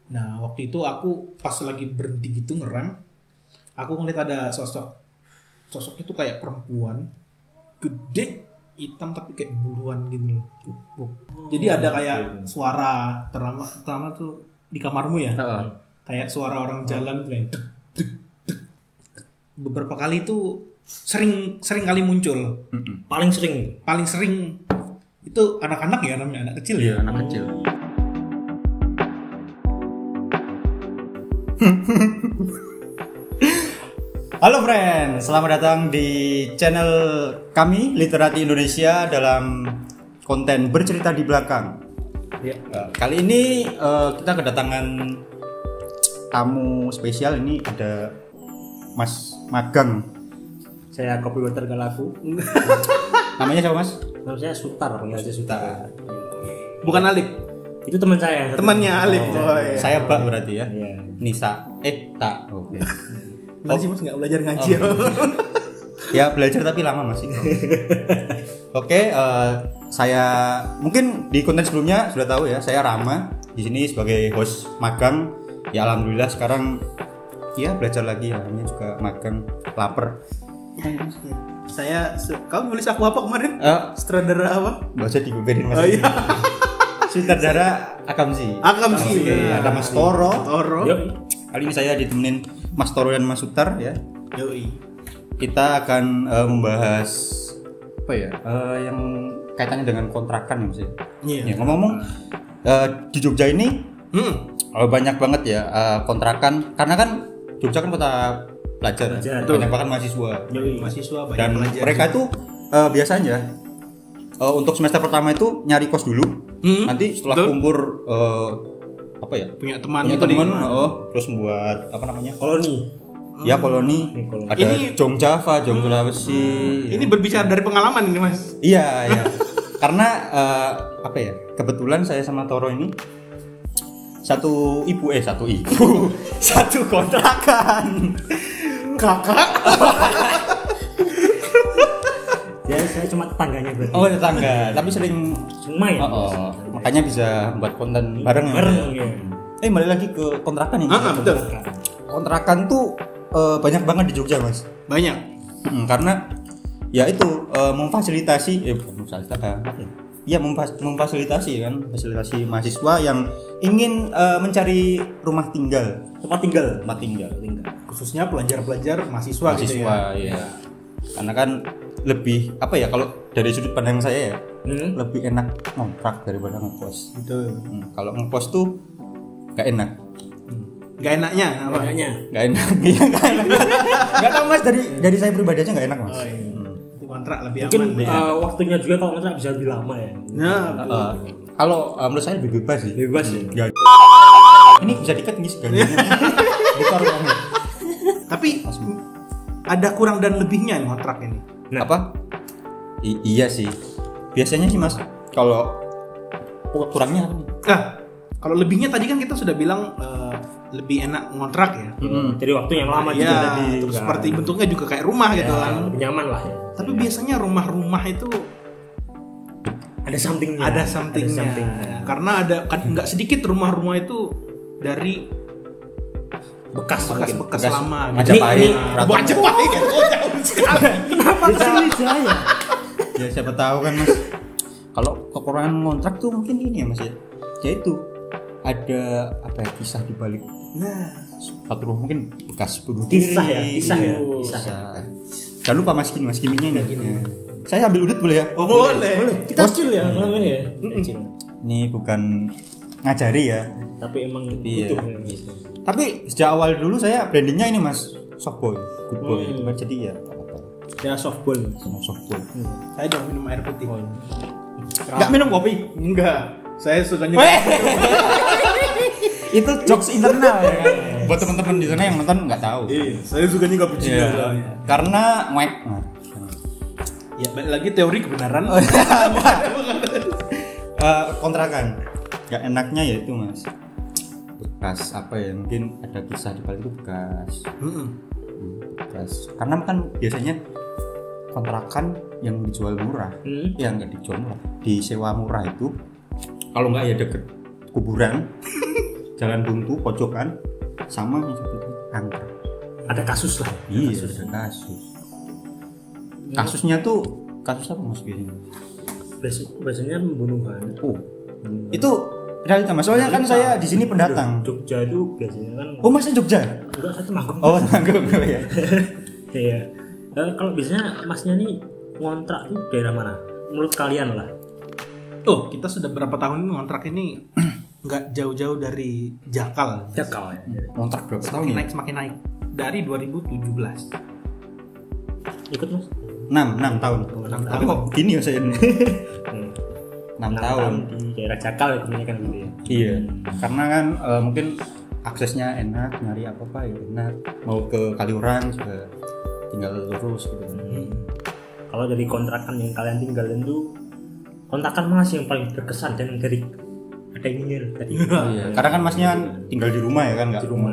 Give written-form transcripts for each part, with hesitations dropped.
Nah waktu itu aku pas lagi berhenti gitu ngerem, aku ngeliat ada sosoknya tuh kayak perempuan gede hitam tapi kayak buluan gitu loh. Jadi ada kayak suara pertama tuh di kamarmu ya, kayak suara orang jalan tuh kayak dek, dek, dek. Beberapa kali itu sering kali muncul. Paling sering itu anak-anak ya, namanya anak kecil ya. Anak kecil. Halo friend, selamat datang di channel kami Literati Indonesia dalam konten bercerita di belakang. Kali ini kita kedatangan tamu spesial. Ini ada Mas Magang. saya Kopi Water Galaku. Namanya siapa Mas? Nama saya Sutar, panggil aja Sutar. Bukan Alif, Itu teman saya. temannya Alif. Boy. Saya Bak berarti ya. Iya. Nisa. Tak. Oke. Gimana sih Mas nggak belajar ngaji ya? Ya belajar tapi lama masih. Oke, saya mungkin di konten sebelumnya sudah tahu ya, saya Rama di sini sebagai host magang. Ya alhamdulillah sekarang ya belajar lagi ya, namanya juga magang, lapar. Kamu nulis aku apa kemarin? Sutradara apa? Nggak usah dibeberin Mas. Oh iya. Sutradara Akamsi. Akamsi. Iya, ada Mas Toro. Yuk. Kali ini saya ditemenin Mas Toro dan Mas Sutar ya. Yoi. Kita akan membahas apa ya? Yang kaitannya dengan kontrakan ya Mas. Iya. Ya, ngomong-ngomong di Jogja ini banyak banget ya kontrakan, karena kan Jogja kan kota pelajar. Banyak banget mahasiswa. Mahasiswa banyak Dan pelajar. mereka itu biasanya untuk semester pertama itu nyari kos dulu. Nanti setelah Betul. kumpul apa ya? Punya teman Punya gitu teman, di- terus buat apa namanya? Koloni. Ya koloni. Ada Ini- Jong Java, Jong Sulawesi. Ini berbicara dari pengalaman ini Mas. Iya, iya. Karena apa ya? Kebetulan saya sama Toro ini satu ibu, satu kontrakan. Kakak. Ya saya cuma tetangganya berarti. Oh, tetangga, tapi sering Main. makanya bisa buat konten bareng ya. Bareng ya. Balik lagi ke kontrakan ini. Betul. Kontrakan tuh banyak banget di Jogja, Mas. Banyak. Karena ya itu memfasilitasi memfasilitasi kan, fasilitasi mahasiswa yang ingin mencari rumah tinggal, Tempat tinggal. Khususnya pelajar-pelajar mahasiswa gitu ya. ya. Karena kan lebih apa ya, kalau dari sudut pandang saya ya, lebih enak ngontrak daripada ngekos. Betul. Kalau ngekos tuh gak enak. Gak enaknya apa? Makanya. Gak enak. Iya, gak enak. Gak tau Mas, dari saya pribadi aja gak enak Mas. Itu kontrak lebih Mungkin aman. waktunya juga kalau kontrak bisa lebih lama ya. Nah, Kalau menurut saya lebih bebas sih. Bebas ya. Ya. Ini bisa dikat nih segala. Ditaruh banget. tapi ada kurang dan lebihnya nih kontrak ini. Nah. Apa? Iya sih. Biasanya sih Mas, kalau kurangnya apa nih? Nah, kalau lebihnya tadi kan kita sudah bilang lebih enak ngontrak ya. Jadi waktu yang lama juga Iya, tadi. terus kan. seperti bentuknya juga kayak rumah gitu kan. Lebih nyaman lah ya. Tapi biasanya rumah-rumah itu Ada somethingnya. ada somethingnya. Karena ada kan nggak sedikit rumah-rumah itu dari bekas-bekas lama. Majapahit. Majapahit kan jauh sekali. Kenapa kesini saya? Ya siapa tahu kan Mas. Kalau kekurangan ngontrak tuh mungkin ini ya Mas ya. Ya itu ada apa ya, kisah di balik. Nah, Satu rumah mungkin bekas bunuh Kisah ya, diri. kisah ya, Iya, kisah. Jangan lupa Mas Kimingnya ini. Ya. Saya ambil udut boleh ya? oh boleh. Kita chill ya malam ini ya. Chill. Ini bukan ngajari ya. Tapi emang Iya. butuh ya, gitu. Tapi sejak awal dulu saya brandingnya ini Mas, softboy, good boy. Jadi ya apa-apa. Ya softball. Sama softboy. Saya jangan minum air putih. Enggak minum kopi. Enggak. Saya sukanya Itu jokes internal ya kan. Buat teman-teman di sana yang nonton nggak tahu. Iya, saya sukanya cappuccino. Iya. soalnya. Karena ngek. Ya, balik lagi teori kebenaran. Kontrakan. Gak enaknya ya itu Mas. Bekas apa ya? Mungkin ada kisah di balik itu bekas. Bekas. Karena kan biasanya kontrakan yang dijual murah, yang nggak dijual murah, disewa murah itu kalau nggak ya deket kuburan jalan buntu pojokan sama yang satu itu angker. Ada kasus lah. Iya, ada kasus. Kasusnya tuh kasus apa mas biasanya? Biasanya pembunuhan. Oh, itu realita mas. Soalnya kan saya di sini pendatang. Jogja itu biasanya kan. Oh masnya Jogja? Enggak, saya Temanggung. Oh Temanggung ya. Iya. Kalau biasanya masnya nih ngontrak tuh daerah mana? Menurut kalian lah. Oh, kita sudah berapa tahun ini ngontrak ini nggak jauh-jauh dari Jakal. Jakal ya. Kontrak berapa tahun Semakin ya? naik semakin naik. Dari 2017. Ikut mas? 6 tahun. 6 Tapi tahun. kok gini ya saya? 6 6 tahun. di daerah Jakal ya kebanyakan gitu ya. Iya, karena kan mungkin aksesnya enak, nyari apa-apa ya enak. Mau ke Kaliurang juga tinggal lurus gitu. Kalau dari kontrakan yang kalian tinggalin tuh kontrakan mana sih yang paling berkesan dan dari ada yang nyindir tadi? Iya, karena kan masnya kan tinggal di rumah ya kan nggak Di rumah.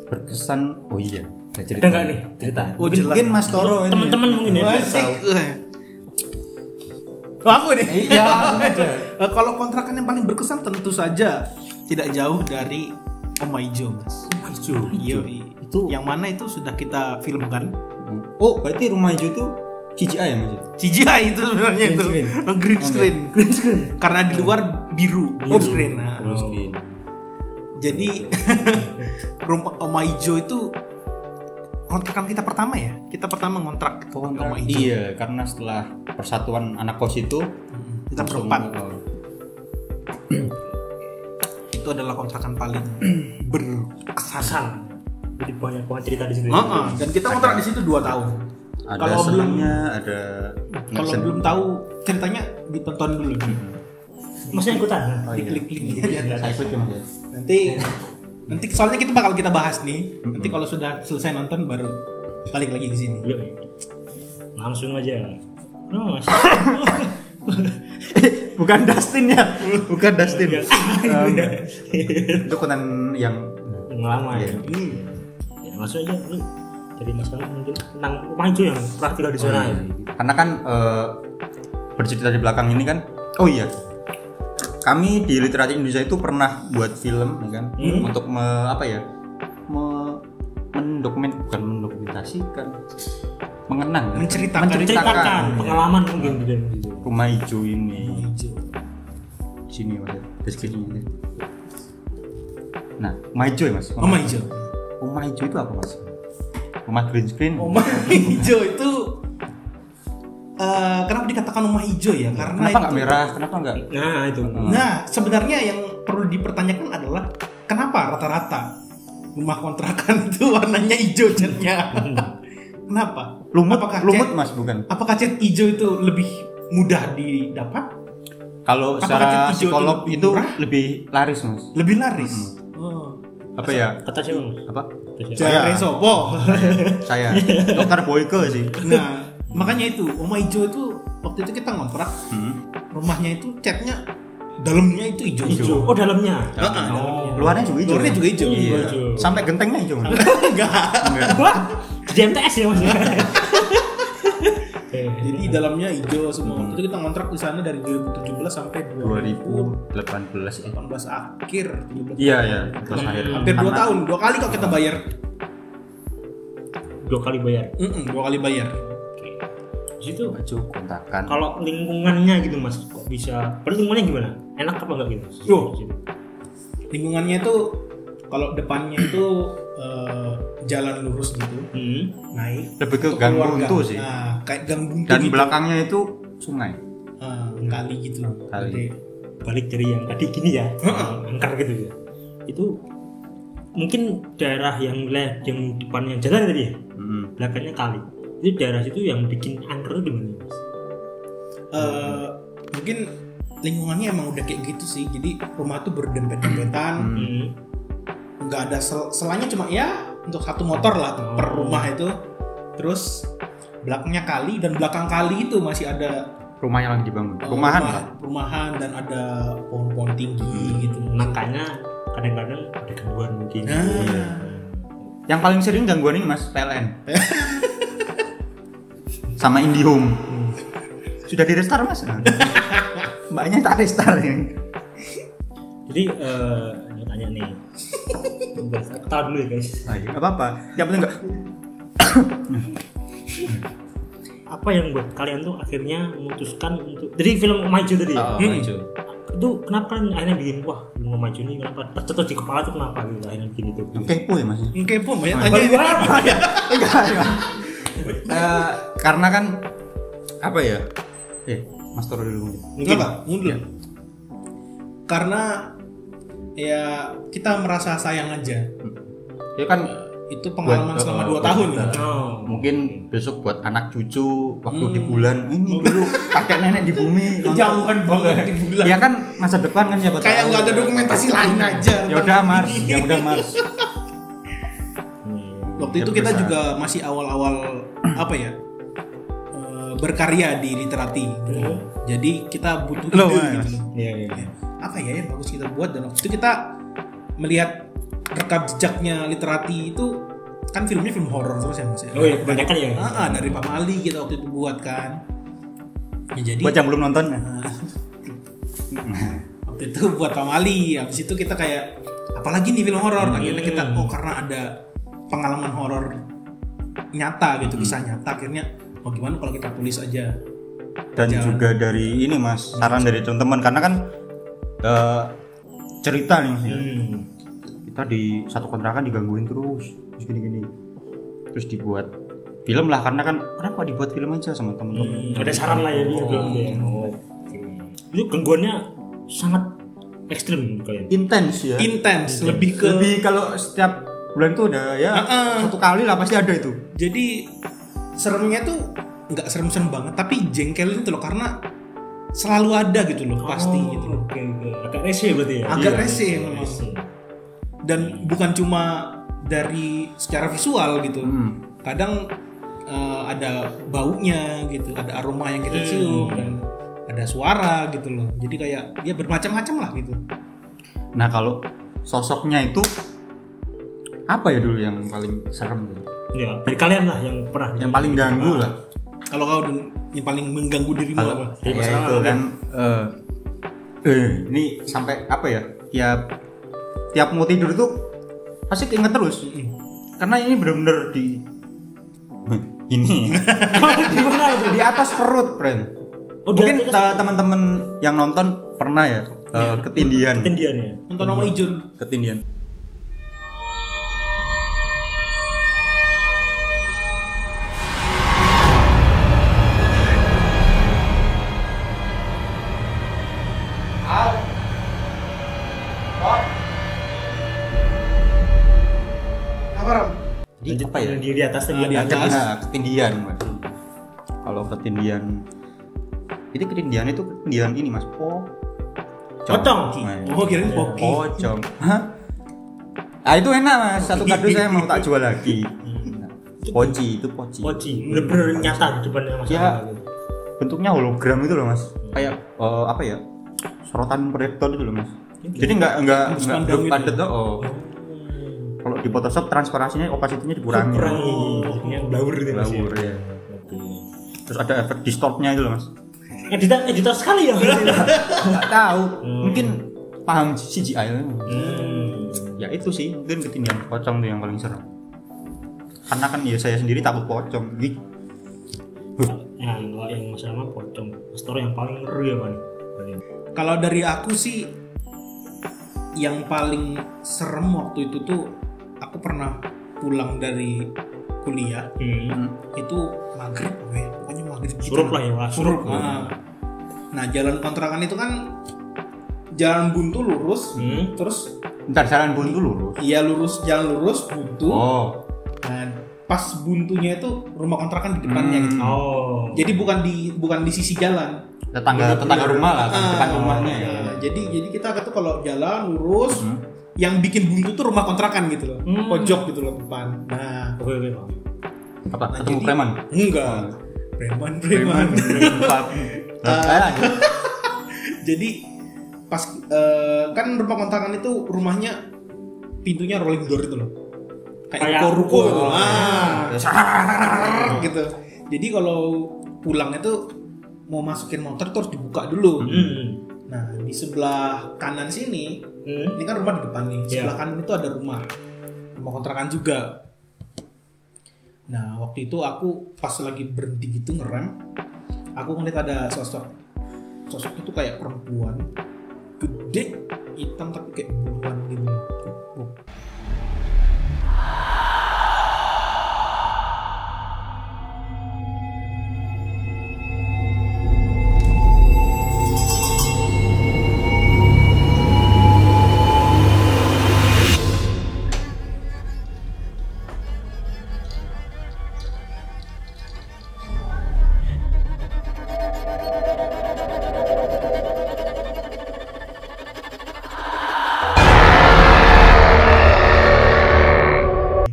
berkesan. Oh iya, ada cerita. Ada nggak nih cerita? Oh, jelas. Mungkin Mas Toro ini. Teman-teman mungkin ya. Asik. Tahu. Oh, aku nih. Iya. Kalau kontrakan yang paling berkesan tentu saja tidak jauh dari Omaijo, Mas. Omaijo. Iya, Itu- yang mana itu sudah kita filmkan. Oh, berarti rumah hijau itu CGI ya Mas? CGI itu sebenarnya Green itu. screen. Oh, green screen. Green screen. Karena di luar biru. Biru. Screen. Nah, Full screen. jadi rumah Omaijo itu kontrakan kita pertama ya. Kita pertama ngontrak Omaijo. Iya, karena setelah persatuan anak kos itu Kita langsung, berempat. oh, Itu adalah kontrakan paling berkesan. Kesan. Jadi banyak banget cerita di sini. Dan kita ngontrak di situ 2 tahun. ada Kalau belum senangnya, ada nggak kalau senang. belum tahu ceritanya ditonton dulu. Maksudnya ikutan? Oh, iya. Klik link Saya ikut ya Mas ya. nanti soalnya kita bakal kita bahas nih. Nanti kalau sudah selesai nonton baru balik lagi ke sini. Yuk. Langsung aja. No, Mas. Bukan Dustin ya, bukan Dustin. Itu konten yang Lama ya. Ya, langsung aja lu jadi masalah mungkin tentang Omaijo yang pernah tinggal di sana ya. karena kan bercerita di belakang ini kan. Oh iya, kami di Literasi Indonesia itu pernah buat film ya kan, untuk mendokumentasikan, mengenang, Menceritakan. Pengalaman mungkin di dalam situ. rumah hijau ini. Omaijo. Sini Mas, deskripsinya. Nah, rumah hijau ya Mas. Omaijo. Rumah hijau itu apa Mas? Rumah green screen. Omaijo itu kenapa dikatakan rumah hijau ya? Karena Kenapa nggak itu- merah? Kenapa nggak? Nah, itu. Nah, sebenarnya yang perlu dipertanyakan adalah kenapa rata-rata rumah kontrakan itu warnanya hijau catnya? Kenapa? Lumut, Apakah lumut cat- Mas bukan? Apakah cat hijau itu lebih mudah didapat? Kalau Apakah secara cat hijau itu psikolog lebih itu murah? lebih laris Mas. Lebih laris. Oh. Apa ya? Kata siapa, Mas? Apa? Kata siapa? Jaya Resopo. Saya Dokter Boyke sih. Nah, makanya itu Omaijo itu waktu itu kita ngontrak, rumahnya itu catnya dalamnya itu hijau. Oh, dalamnya. dalamnya. Luarnya juga hijau. Luarnya juga hijau. Iya. hijau. Sampai gentengnya hijau. Mas. Enggak. Wah, di MTS ya, Mas. Jadi dalamnya hijau semua. Waktu itu kita ngontrak di sana dari 2017 sampai 2018 ya. 2018 akhir, 17. Iya ya, terus akhir. Hampir 2 tahun, 2 kali kok kita bayar. 2 kali bayar. 2 kali bayar. Di situ Baju kontakan. kalau lingkungannya gitu, Mas, kok bisa? Lingkungannya gimana? Enak apa enggak gitu? Yo. Di situ. Lingkungannya itu kalau depannya itu jalan lurus gitu, naik. Lebih ke Untuk gang keluar buntu gang. sih. Nah, kayak gang buntu Dan gitu. belakangnya itu sungai. Kali gitu. Kali. Gede. Balik dari yang tadi gini ya, angker gitu ya. Itu mungkin daerah yang wilayah yang depannya jalan tadi ya, belakangnya kali. Itu daerah situ yang bikin angker itu di mana, Mas? Mungkin lingkungannya emang udah kayak gitu sih. Jadi rumah tuh berdempet-dempetan. Nggak ada selanya, cuma ya untuk satu motor lah per rumah itu. Terus belakangnya kali, dan belakang kali itu masih ada Rumah yang lagi dibangun. Rumahan lah. rumahan dan ada pohon-pohon tinggi gitu. Makanya kadang-kadang ada gangguan mungkin. Nah, Yang paling sering gangguan ini Mas PLN. Sama IndiHome. Sudah di restart Mas? Mbaknya tak restart ini. Jadi tanya nih. Tahu dulu ya guys. Ayo, nggak apa-apa. Yang penting nggak. Apa yang buat kalian tuh akhirnya memutuskan untuk jadi film Maju tadi ya? Maju. Itu kenapa kan akhirnya bikin wah film Maju ini kenapa tercetus di kepala tuh kenapa gitu akhirnya bikin itu? Kepo ya mas. Kepo banyak tanya apa ya? Karena kan apa ya? Mas Toro dulu. Mungkin mundur. Karena ya kita merasa sayang aja. Ya kan itu pengalaman selama 2 tahun kita. Mungkin besok buat anak cucu waktu di bulan ini dulu kakek nenek di bumi Jauhan banget di bulan. Ya kan masa depan kan siapa Kayak nggak ada dokumentasi lain aja. Ya udah Mars, ya udah Mars. Waktu itu kita juga masih awal-awal apa ya? Berkarya di literati. Gitu. Jadi kita butuh ide gitu. Iya. Apa ya yang bagus kita buat, dan waktu itu kita melihat rekam jejaknya literati itu kan filmnya film horor terus ya mas ya. Oh iya kebanyakan ya. Dari Pak Mali kita waktu itu buat kan. Ya, jadi buat yang belum nonton. Waktu itu buat Pak Mali. Habis itu kita kayak apalagi nih film horor. Akhirnya kita karena ada pengalaman horor nyata gitu, kisah nyata, akhirnya gimana kalau kita tulis aja. Dan juga dari ini mas, saran dari teman-teman karena kan cerita nih mas ya. Kita di satu kontrakan digangguin terus gini-gini, terus dibuat film lah karena kan kenapa dibuat film aja sama teman-teman. Ada saran lah ya di filmnya. Itu gangguannya sangat ekstrim kalian. Intens ya. Intens, lebih kalau setiap bulan tuh ada ya satu kali lah pasti ada itu. Jadi seremnya tuh nggak serem-serem banget, tapi jengkelin itu loh karena selalu ada gitu loh, pasti gitu loh. Oke. Agak rese berarti ya. Agak rese memang. Dan bukan cuma dari secara visual gitu. Kadang ada baunya gitu, ada aroma yang kita cium dan ada suara gitu loh. Jadi kayak ya bermacam-macam lah gitu. Nah kalau sosoknya itu apa ya dulu yang paling serem gitu? Ya dari kalian lah yang pernah. Yang paling ganggu lah. Kalau kau yang paling mengganggu dirimu apa? Ya itu kan ini sampai apa ya? Tiap mau tidur tuh pasti keinget terus. Karena ini benar-benar di ini. Gimana itu? Di atas perut, friend. Mungkin teman-teman yang nonton pernah ya ketindihan. Ketindihan ya. Nonton nomor hijau. Ketindihan. Jadi apa ya? Di atas tadi di atas. Ketindihan, Mas. Kalau ketindihan itu ketindihan ini Mas. Pocong. Oh, kirain poki. Pocong. Hah? Ah itu enak Mas. Satu kardus saya mau tak jual lagi. Poci. Bener-bener nyata di depannya Mas. Ya, bentuknya hologram itu loh Mas. Kayak apa ya? Sorotan proyektor itu loh Mas. Jadi enggak padat Kalau di Photoshop transparansinya opacity-nya dikurangi. Yang blur gitu Mas. Blur ya. Terus ada efek distortnya itu loh Mas. Editor sekali ya. Enggak tahu. Mungkin paham CGI. Ya itu sih, mungkin ketindihan pocong tuh yang paling serem. Karena kan ya saya sendiri takut pocong. Ya, kalau yang masalah pocong, story yang paling ngeri apa nih? Kalau dari aku sih yang paling serem waktu itu tuh aku pernah pulang dari kuliah itu maghrib, pokoknya maghrib gitu. Surup lah ya, surup. Nah jalan kontrakan itu kan jalan buntu lurus, terus Bentar, jalan buntu lurus. Iya jalan lurus buntu. Nah pas buntunya itu rumah kontrakan di depannya gitu. Jadi bukan di sisi jalan. Tetangga rumah lah, depan rumahnya ya. Jadi kita tuh kalau jalan lurus, yang bikin buntu tuh rumah kontrakan gitu loh, pojok gitu loh depan. Nah, apa? Ketemu preman? Enggak, preman. Jadi pas kan rumah kontrakan itu rumahnya pintunya rolling door itu loh, kayak ruko gitu. Gitu. Jadi kalau pulang itu mau masukin motor terus dibuka dulu. Nah di sebelah kanan sini Ini kan rumah di depan nih. Sebelah kanan itu ada rumah kontrakan juga. Nah waktu itu aku pas lagi berhenti gitu ngerem, aku ngeliat ada sosok itu kayak perempuan gede, hitam tapi kayak buluan gitu.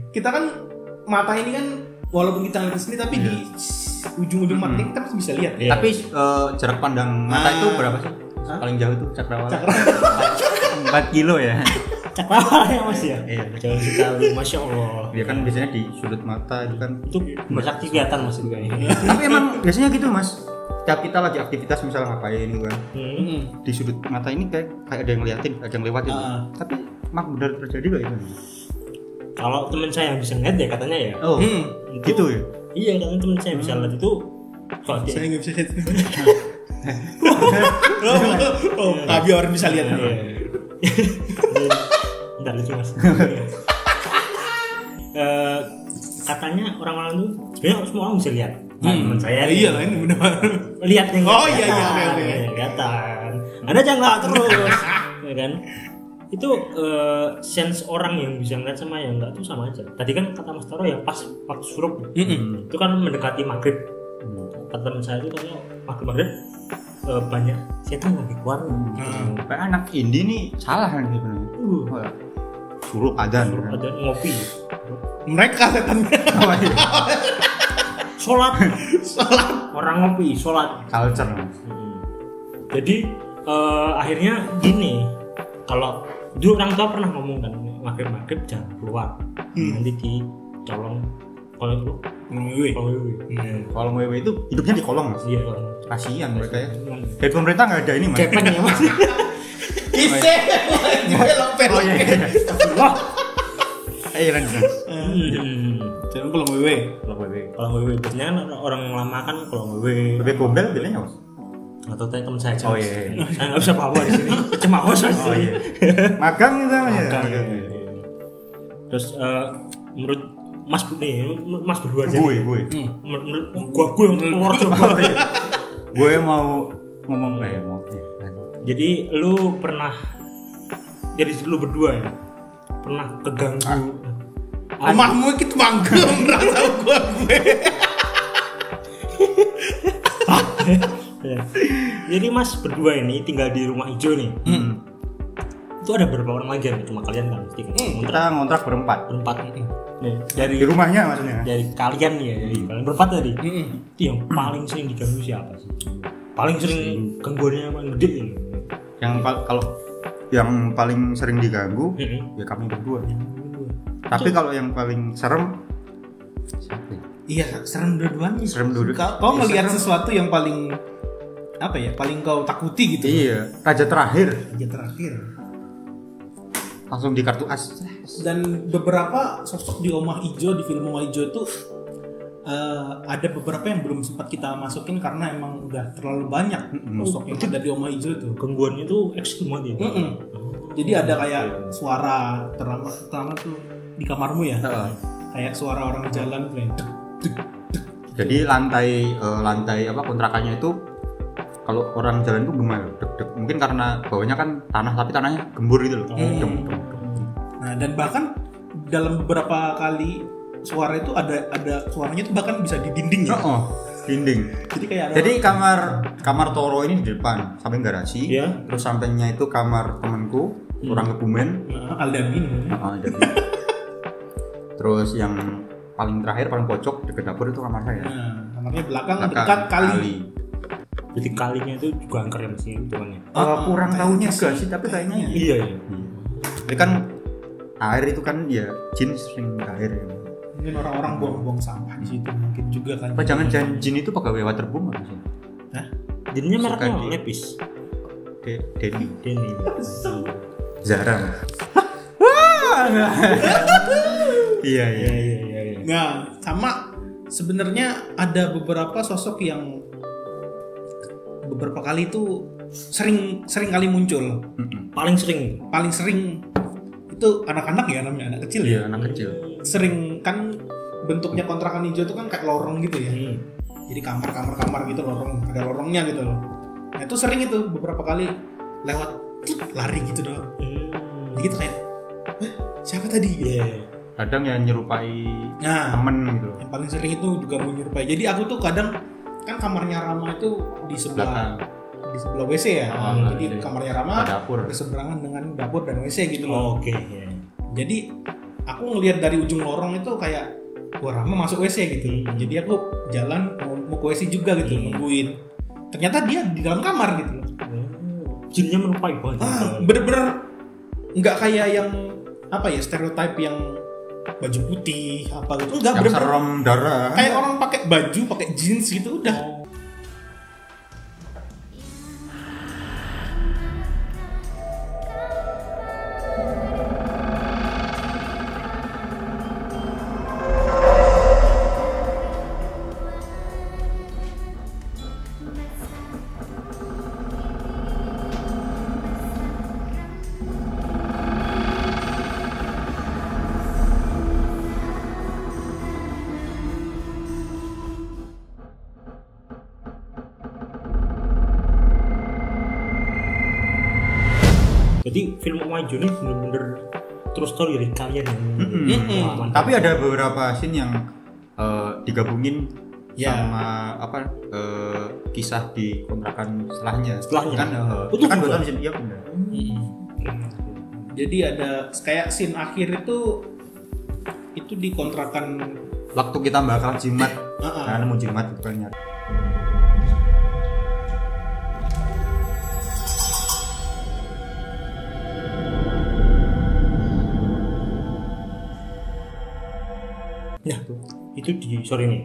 Kita kan mata ini kan walaupun kita ngeliat sini tapi di ujung-ujung mata ini kita masih bisa lihat. Tapi jarak pandang mata itu berapa sih? Paling jauh tuh cakrawala. 4 kilo ya. Cakrawala ya Mas ya. Iya. Jauh sekali, Masya Allah. Dia kan biasanya di sudut mata itu kan. Itu berarti kelihatan Mas itu kayaknya. Tapi emang biasanya gitu Mas. Setiap kita lagi aktivitas misalnya ngapain gitu kan. Di sudut mata ini kayak ada yang ngeliatin, ada yang lewatin. Tapi emang benar terjadi gak itu? Kalau teman saya yang bisa ngeliat ya katanya ya. Oh, gitu ya? Iya, katanya teman saya bisa lihat itu. Kalau dia Saya nggak bisa lihat. Tapi orang bisa lihat. Bentar lucu Mas. Katanya orang-orang itu sebenarnya semua orang bisa lihat. Teman saya. Iya lah ini benar. Lihat yang Oh iya oke. kelihatan. Ada aja nggak terus, ya kan? Itu sense orang yang bisa ngeliat sama yang enggak tuh sama aja. Tadi kan kata Mas Taro yang pas waktu surup itu kan mendekati maghrib. Kata teman saya itu katanya maghrib banyak setan lagi keluar. Kayak anak indie nih salah nih sebenarnya. Suruh adzan. Ada ngopi. Mereka setannya. Sholat. Orang ngopi, sholat. Culture. Jadi akhirnya gini, kalau dulu orang tua pernah ngomong kan maghrib jangan keluar, nanti dicolong kolong wewe. Kolong wewe itu hidupnya di kolong Mas. Iya. Kasihan mereka ya. Dari pemerintah nggak ada ini Mas. Kepeng ya Mas. Ise. Oh iya. Wah. Ayo lanjut. Jangan kalau wewe. Kolong wewe biasanya kan orang lama kan kolong wewe. Bebek gombel bedanya Mas. Atau tanya teman saya aja. Oh Mas. iya. Saya nggak bisa apa-apa di sini. Cuma host Mas. Oh iya. Magang gitu namanya. Terus menurut Mas Mas berdua aja. Gue. Menurut gue yang keluar coba. Gue mau ngomong mau. Jadi lu pernah jadi lu berdua ya pernah keganggu Omahmu itu manggung rasa gue. Jadi Mas berdua ini tinggal di rumah hijau nih. Itu ada berapa orang lagi kan? Cuma kalian kan mesti kan? Kita ngontrak berempat. Nih, dari Di rumahnya maksudnya. dari kalian ya, dari kalian berempat tadi. Itu yang paling sering diganggu siapa sih? Paling sering gangguannya yang paling gede ini. Yang kalau yang paling sering diganggu ya kami berdua. Tapi kalau yang paling serem siapa ya? Iya, serem dua-duanya. Serem dua-duanya. Kau melihat sesuatu yang paling apa ya? Paling kau takuti gitu. Iya, raja terakhir Aja terakhir. langsung di kartu as. Dan beberapa sosok di Omah Ijo, di film Omah Ijo itu ada beberapa yang belum sempat kita masukin karena emang udah terlalu banyak sosok yang ada di Omah Ijo itu. Gangguannya tuh ekstrim banget ya. Jadi ada kayak suara terutama tuh di kamarmu ya, kayak suara orang jalan kayak Jadi lantai apa kontrakannya itu kalau orang jalan itu gemar, deg-deg. Mungkin karena bawahnya kan tanah tapi tanahnya gembur gitu loh. Nah dan bahkan dalam beberapa kali suara itu ada suaranya itu bahkan bisa di dinding ya. Dinding. Jadi kayak ada Jadi kamar Toro ini di depan, samping garasi. Iya. Terus sampingnya itu kamar temanku, orang Kebumen. Aldami Jadi. Terus yang paling terakhir paling pojok dekat dapur itu kamar saya. Nah, kamarnya belakang dekat kali. Jadi kalinya itu juga angker ya mesti hitungannya. Kurang tahunya juga sih, tapi kayaknya Iya ya. Jadi kan air itu kan ya jin sering ke air ya. Mungkin orang-orang buang-buang sampah di situ mungkin juga kan. Apa jangan-jangan jin itu pegawai waterboom apa sih? Jadinya mereknya Suka di- Lepis. Denny. Denny. Zara. Iya. Nah, sama sebenarnya ada beberapa sosok yang beberapa kali itu sering kali muncul. Paling sering Itu anak-anak ya, namanya anak kecil ya. Iya, anak kecil. Sering kan bentuknya kontrakan hijau itu kan kayak lorong gitu ya. Jadi kamar gitu, ada lorongnya gitu loh. Nah, itu sering itu beberapa kali lewat lari gitu doang. Jadi kita kayak, siapa tadi? Kadang yang nyerupai temen gitu. Yang paling sering itu juga menyerupai. Jadi aku tuh kadang kan kamarnya Rama itu di sebelah WC ya. Jadi kamarnya Rama berseberangan dengan dapur dan WC gitu loh. Oke. Jadi aku ngelihat dari ujung lorong itu kayak wah, Rama masuk WC gitu. Jadi aku jalan mau ke WC juga gitu, nungguin. Ternyata dia di dalam kamar gitu loh. Jinnya menyerupai banget. Bener-bener nggak kayak yang apa ya, stereotip yang baju putih apa gitu. Enggak, yang serem darah. Kayak orang pakai baju, pakai jeans gitu udah. Jadi film Om Aijo ini bener-bener true story dari kalian yang pengalaman. Tapi ada beberapa scene yang digabungin Ya. sama kisah di kontrakan setelahnya. Kan itu kan bukan scene, iya benar. Jadi ada kayak scene akhir itu di kontrakan Waktu kita bakal jimat, karena mau jimat bukan nyari. Nah, itu di sore nih.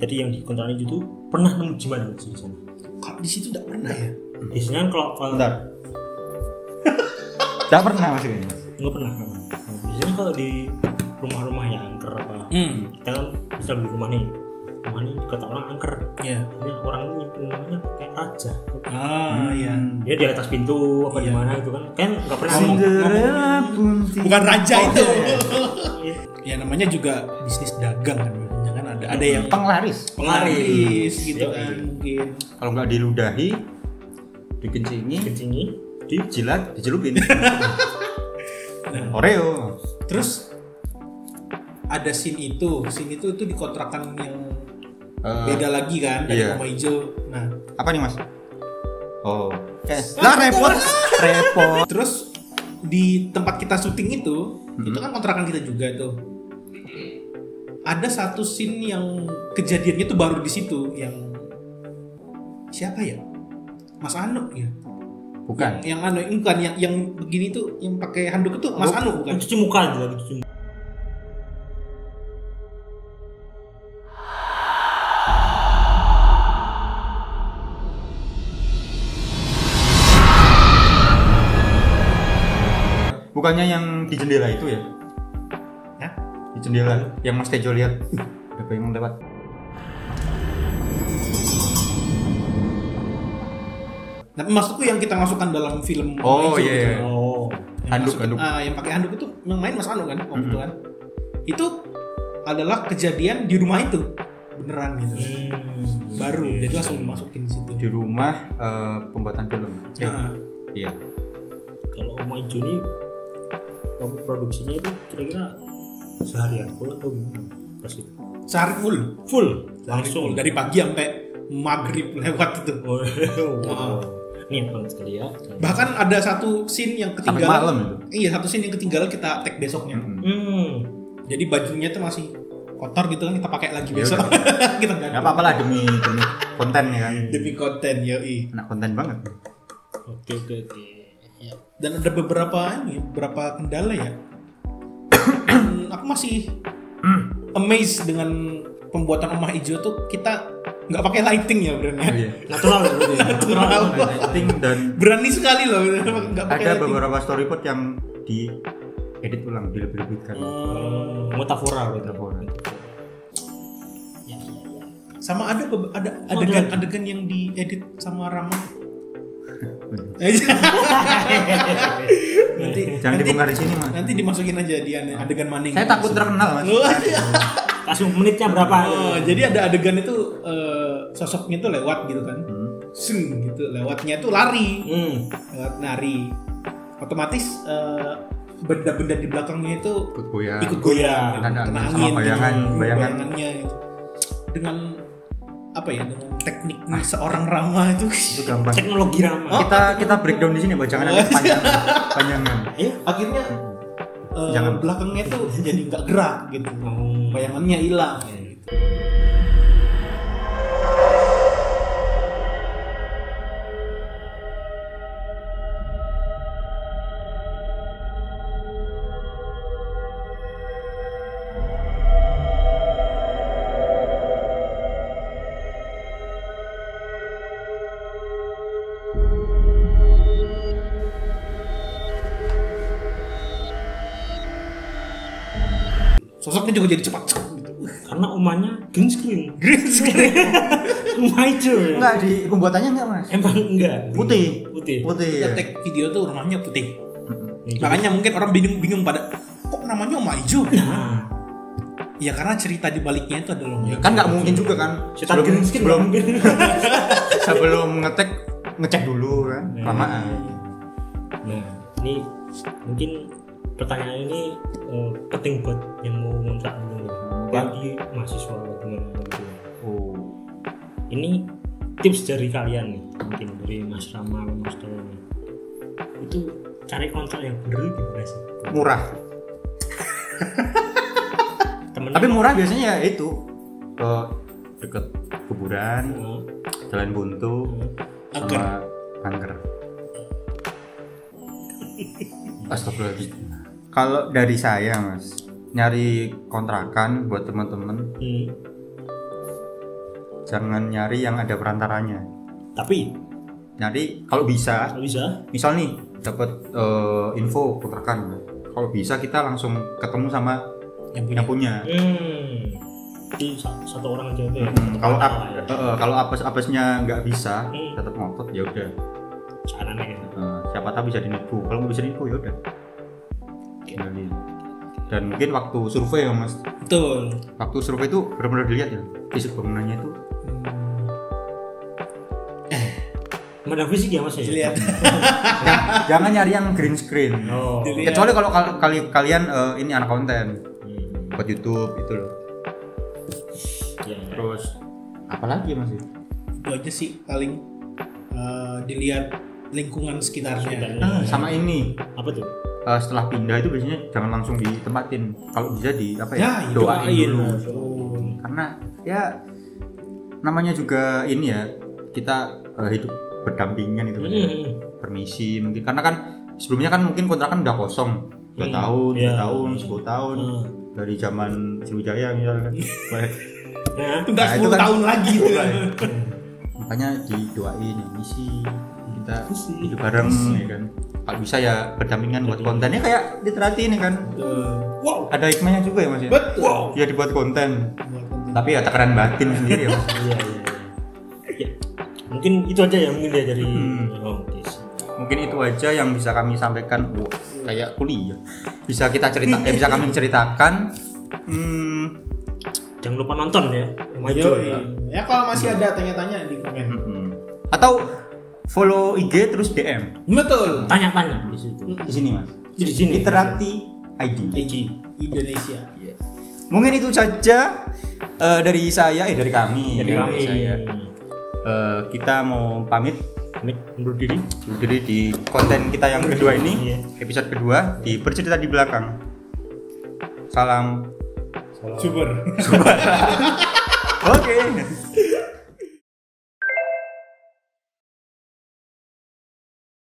Tadi yang di kontrakan itu pernah nemu jimat di sana. Kalau di situ tidak pernah ya. Biasanya kalau Bentar. Tidak pernah Mas ini. nggak pernah. Biasanya kalau di rumah-rumah yang angker apa, kita kan bisa beli rumah nih kata orang angker. Iya. Ini orang ini nyimpen rumahnya kayak raja. Iya. Dia di atas pintu apa di mana gitu kan nggak pernah Bukan raja itu. Ya namanya juga bisnis dagang kan, kan ada yang penglaris gitu kan mungkin. Kalau nggak diludahi, dikencingi, dijilat, dicelupin. Oreo. Terus ada scene itu di kontrakan yang beda lagi kan dari Om Aijo. Nah, apa nih Mas? Oh, lah repot. Terus di tempat kita syuting itu kan kontrakan kita juga tuh. Ada satu scene yang kejadiannya tuh baru di situ, yang siapa ya? Mas Anu ya? Bukan. Yang begini tuh, yang pakai handuk itu Mas Anu bukan? Cuci muka juga, cuci muka. Bukannya yang di jendela itu ya? Hah? Di jendela yang Mas Tejo lihat. Ada yang lewat. Tapi maksudku yang kita masukkan dalam film Oh Aijo iya. gitu. Oh. Handuk. Yang pakai handuk itu yang main Mas Anu kan waktu itu kan. Itu adalah kejadian di rumah itu beneran gitu. Baru jadi langsung dimasukin di situ. Di rumah pembuatan film. Iya. Kalau Om Aijo ini waktu produksinya itu kira-kira seharian full atau gimana? Sehari full langsung dari pagi sampai maghrib lewat itu. Niat banget sekali ya. Bahkan ada satu scene yang ketinggalan. Sampai malam itu. Iya, satu scene yang ketinggalan kita tag besoknya. Jadi bajunya tuh masih kotor gitu kan, kita pakai lagi besok. Kita ganti. Gak apa-apa lah demi konten ya kan. Demi konten yoi. Nah, konten banget. Oke. Ya. Dan ada beberapa kendala ya. Aku masih amazed dengan pembuatan Om Aijo tuh. Kita nggak pakai lighting ya brandnya. Iya. Natural ya berarti. Natural. Lighting dan Berani sekali loh nggak pakai ada lighting. beberapa storyboard yang di edit ulang, dilebih-lebihkan. Metafora. Sama ada adegan yang diedit sama Rama. Jangan dibongkar di sini, Mas. Nanti dimasukin aja di adegan mana yang Saya takut terkenal, Mas. Langsung menitnya berapa? Jadi ada adegan itu sosoknya tuh lewat gitu kan. Seng gitu, lewatnya tuh lari. Lewat lari. Otomatis benda-benda di belakangnya itu ikut goyang, kena angin, bayangannya gitu. Dengan apa ya, dengan teknik seorang Rama itu gampang. Teknologi Rama. Kita breakdown di sini, Pak. Jangan ada panjangan. Akhirnya belakangnya tuh jadi nggak gerak gitu, bayangannya hilang. Sosoknya juga jadi cepat gitu. Karena umanya green screen. Rumah hijau ya? Enggak, di pembuatannya enggak, Mas. Emang enggak. Putih. Kita Ya. tag video tuh rumahnya putih. Makanya mungkin orang bingung pada kok namanya rumah hijau. Nah, Ya karena cerita di baliknya itu adalah rumah hijau. Kan nggak mungkin juga kan. cerita green screen sebelum mungkin. sebelum ngecek dulu kan. Lamaan. Nah, ini mungkin pertanyaan ini penting buat yang mau ngontrak dulu. Bagi mahasiswa gimana gitu. Oh. Ini tips dari kalian nih, mungkin dari Mas Rama, Mas Dono. Itu cari kontrak yang bener gimana sih? Murah. Tapi murah biasanya ya itu ke deket kuburan, jalan buntu, sama angker. Astagfirullahaladzim. Kalau dari saya, Mas, nyari kontrakan buat teman-teman, jangan nyari yang ada perantaranya. Tapi Nyari kalau bisa, misal nih dapat info kontrakan, kalau bisa kita langsung ketemu sama yang punya. Jadi satu orang aja ya. Kalau apesnya nggak bisa, tetap ngotot ya udah. Caranya Siapa tahu bisa dinipu. Kalau nggak bisa dinipu ya udah. Dan mungkin waktu survei ya, Mas. Betul. Waktu survei itu benar-benar dilihat ya fisik bangunannya itu. Memandang fisik ya, Mas ya. Dilihat. Jangan nyari yang green screen. Kecuali kalau kalian ini anak konten buat YouTube itu loh. Ya. Terus apalagi, Mas? Itu aja sih paling dilihat lingkungan sekitarnya. Sama ini. Apa tuh? Setelah pindah itu biasanya jangan langsung ditempatin. Kalau bisa di Ya, doain dulu. dulu. Karena ya namanya juga ini ya, kita hidup berdampingan itu kan. Permisi mungkin karena kan sebelumnya kan mungkin kontrakan udah kosong 2 tahun, 3 tahun, 10 tahun dari zaman Sriwijaya misalnya kan. Enggak 10 tahun lagi tuh. Makanya didoain ya, misi kita hidup bareng ya kan. Kalau bisa ya berdampingan buat kontennya kayak literati ini kan. Wow, Ada hikmahnya juga ya, Mas ya. betul. Ya dibuat konten. Tapi ya takaran batin sendiri ya, Mas. Iya. Ya. Mungkin itu aja ya mungkin ya dari Mungkin itu aja yang bisa kami sampaikan. Kayak kuliah. Bisa kita bisa kami ceritakan. Jangan lupa nonton ya. Ya kalau masih ada tanya-tanya di komen. Atau follow IG terus DM. Betul. Tanya-tanya di situ. Di sini, Mas. Di sini. Literati ID. Indonesia. Mungkin itu saja dari saya, dari kami. Saya. Kita mau pamit undur diri di konten kita yang kedua ini, episode kedua di Bercerita di Belakang. Salam Super. Oke.